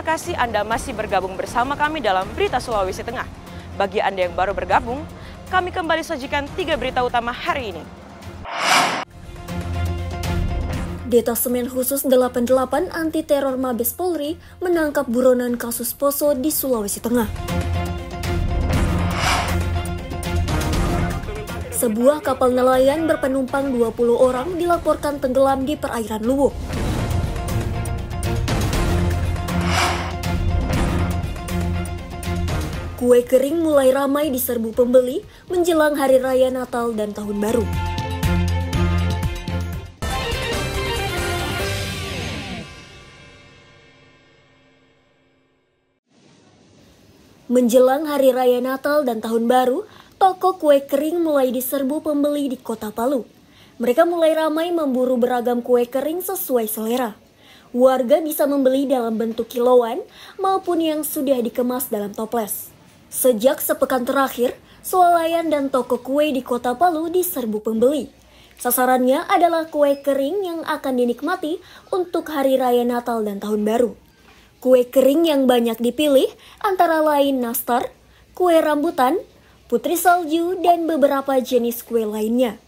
kasih Anda masih bergabung bersama kami dalam Berita Sulawesi Tengah. Bagi Anda yang baru bergabung, kami kembali sajikan 3 berita utama hari ini. Detasemen Khusus 88 Anti Teror Mabes Polri menangkap buronan kasus Poso di Sulawesi Tengah. Sebuah kapal nelayan berpenumpang 20 orang dilaporkan tenggelam di perairan Luwuk. Kue kering mulai ramai diserbu pembeli menjelang Hari Raya Natal dan Tahun Baru. Menjelang Hari Raya Natal dan Tahun Baru, toko kue kering mulai diserbu pembeli di Kota Palu. Mereka mulai ramai memburu beragam kue kering sesuai selera. Warga bisa membeli dalam bentuk kiloan maupun yang sudah dikemas dalam toples. Sejak sepekan terakhir, swalayan dan toko kue di Kota Palu diserbu pembeli. Sasarannya adalah kue kering yang akan dinikmati untuk Hari Raya Natal dan Tahun Baru. Kue kering yang banyak dipilih antara lain nastar, kue rambutan, putri salju, dan beberapa jenis kue lainnya.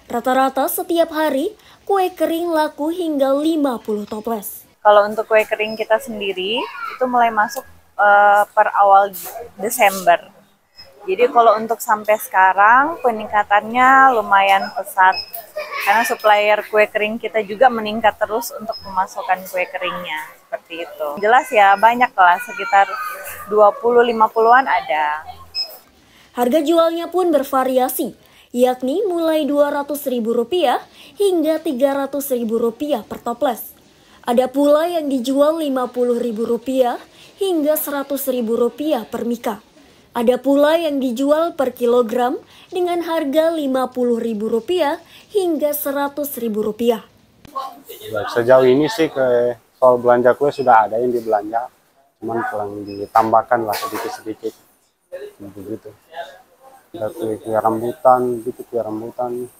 Rata-rata setiap hari, kue kering laku hingga 50 toples. Kalau untuk kue kering kita sendiri, itu mulai masuk per awal Desember. Jadi kalau untuk sampai sekarang peningkatannya lumayan pesat. Karena supplier kue kering kita juga meningkat terus untuk memasukkan kue keringnya. Seperti itu. Jelas ya banyak lah, sekitar 20-50-an ada. Harga jualnya pun bervariasi, yakni mulai Rp200.000 hingga Rp300.000 per toples. Ada pula yang dijual Rp50.000 hingga Rp100.000 per mika. Ada pula yang dijual per kilogram dengan harga Rp50.000 hingga Rp100.000. Sejauh ini sih soal belanja kue sudah ada yang dibelanja, cuman kurang ditambahkan lah sedikit-sedikit. Begitu. Ada kue rambutan,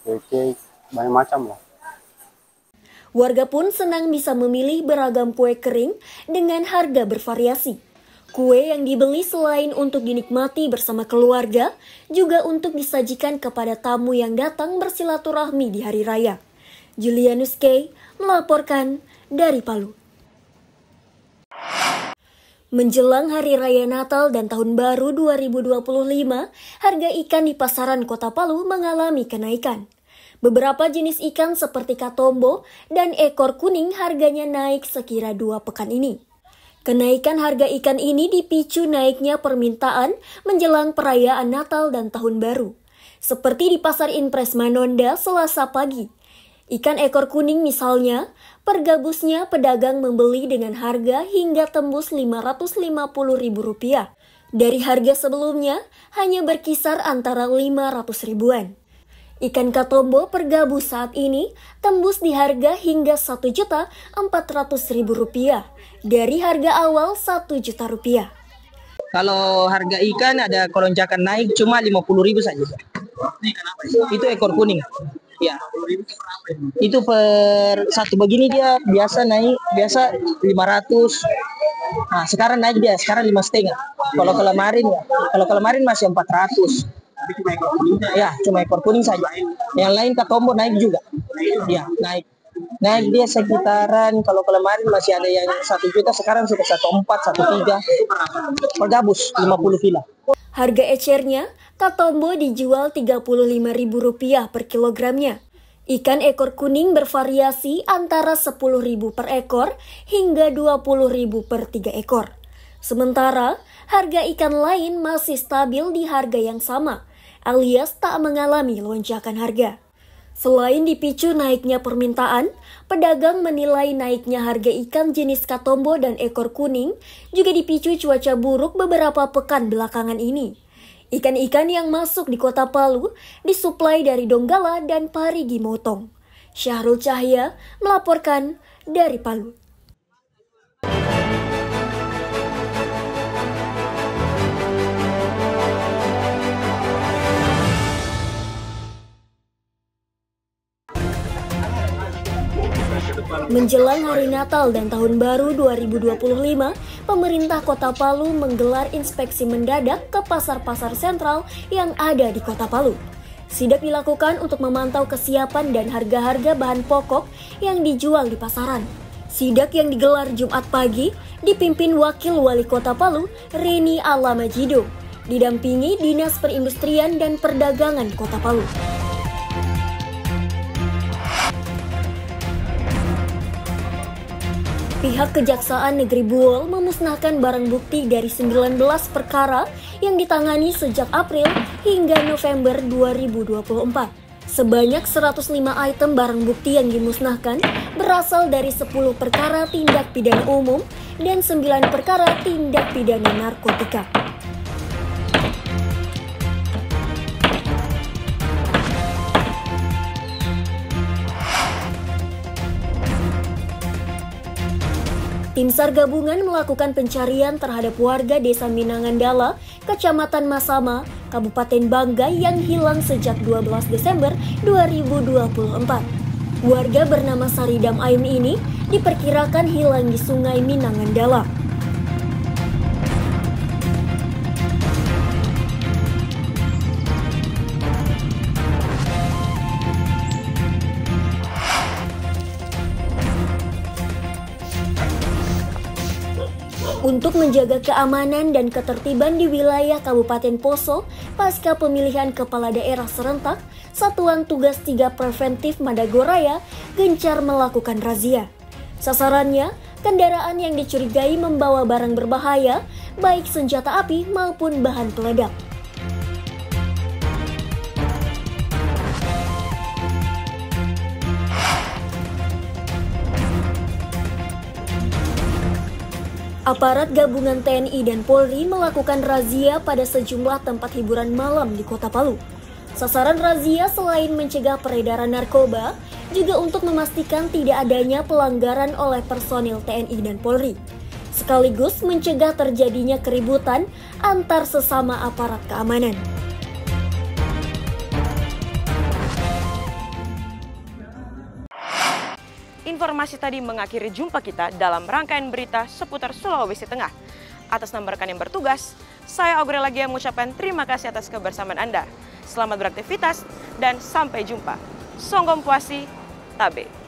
kue cake, banyak macam lah. Warga pun senang bisa memilih beragam kue kering dengan harga bervariasi. Kue yang dibeli selain untuk dinikmati bersama keluarga, juga untuk disajikan kepada tamu yang datang bersilaturahmi di Hari Raya. Julianus K. melaporkan dari Palu. Menjelang Hari Raya Natal dan Tahun Baru 2025, harga ikan di pasaran Kota Palu mengalami kenaikan. Beberapa jenis ikan seperti katombo dan ekor kuning harganya naik sekira 2 pekan ini. Kenaikan harga ikan ini dipicu naiknya permintaan menjelang perayaan Natal dan Tahun Baru. Seperti di Pasar Impres Manonda Selasa pagi. Ikan ekor kuning misalnya, per gabusnya pedagang membeli dengan harga hingga tembus Rp550.000. Dari harga sebelumnya hanya berkisar antara 500 ribuan. Ikan katombo per gabus saat ini tembus di harga hingga Rp1.400.000 dari harga awal Rp1.000.000. Kalau harga ikan ada kelonjakan naik cuma 50.000 saja. Itu ekor kuning. Ya. Itu per satu begini dia biasa 500. Nah, sekarang naik dia, sekarang 5,5. Kalau kemarin masih 400. Ya, cuma ekor kuning saja. Yang lain katombo naik juga. Ya, naik dia sekitaran, kalau kemarin masih ada yang 1 juta, sekarang sudah 1,4, 1,3 per gabus 50 kilo. Harga ecernya, katombo dijual Rp35.000 per kilogramnya. Ikan ekor kuning bervariasi antara Rp10.000 per ekor hingga Rp20.000 per 3 ekor. Sementara, harga ikan lain masih stabil di harga yang sama, alias tak mengalami lonjakan harga. Selain dipicu naiknya permintaan, pedagang menilai naiknya harga ikan jenis katombo dan ekor kuning juga dipicu cuaca buruk beberapa pekan belakangan ini. Ikan-ikan yang masuk di Kota Palu disuplai dari Donggala dan Parigi Motong. Syahrul Cahya melaporkan dari Palu. Menjelang Hari Natal dan Tahun Baru 2025, pemerintah Kota Palu menggelar inspeksi mendadak ke pasar-pasar sentral yang ada di Kota Palu. Sidak dilakukan untuk memantau kesiapan dan harga-harga bahan pokok yang dijual di pasaran. Sidak yang digelar Jumat pagi dipimpin Wakil Wali Kota Palu, Reni Alamajido, didampingi Dinas Perindustrian dan Perdagangan Kota Palu. Pihak Kejaksaan Negeri Buol memusnahkan barang bukti dari 19 perkara yang ditangani sejak April hingga November 2024. Sebanyak 105 item barang bukti yang dimusnahkan berasal dari 10 perkara tindak pidana umum dan 9 perkara tindak pidana narkotika. Tim SAR gabungan melakukan pencarian terhadap warga Desa Minangandala, Kecamatan Masama, Kabupaten Banggai yang hilang sejak 12 Desember 2024. Warga bernama Saridam Aim ini diperkirakan hilang di Sungai Minangandala. Untuk menjaga keamanan dan ketertiban di wilayah Kabupaten Poso pasca pemilihan kepala daerah serentak, Satuan Tugas 3 Preventif Madagoraya gencar melakukan razia. Sasarannya, kendaraan yang dicurigai membawa barang berbahaya, baik senjata api maupun bahan peledak. Aparat gabungan TNI dan Polri melakukan razia pada sejumlah tempat hiburan malam di Kota Palu. Sasaran razia selain mencegah peredaran narkoba, juga untuk memastikan tidak adanya pelanggaran oleh personil TNI dan Polri, sekaligus mencegah terjadinya keributan antar sesama aparat keamanan. Informasi tadi mengakhiri jumpa kita dalam rangkaian berita seputar Sulawesi Tengah. Atas nama rekan yang bertugas, saya Aurelia Lagia mengucapkan terima kasih atas kebersamaan Anda. Selamat beraktivitas dan sampai jumpa. Songgom Puasi, Tabe.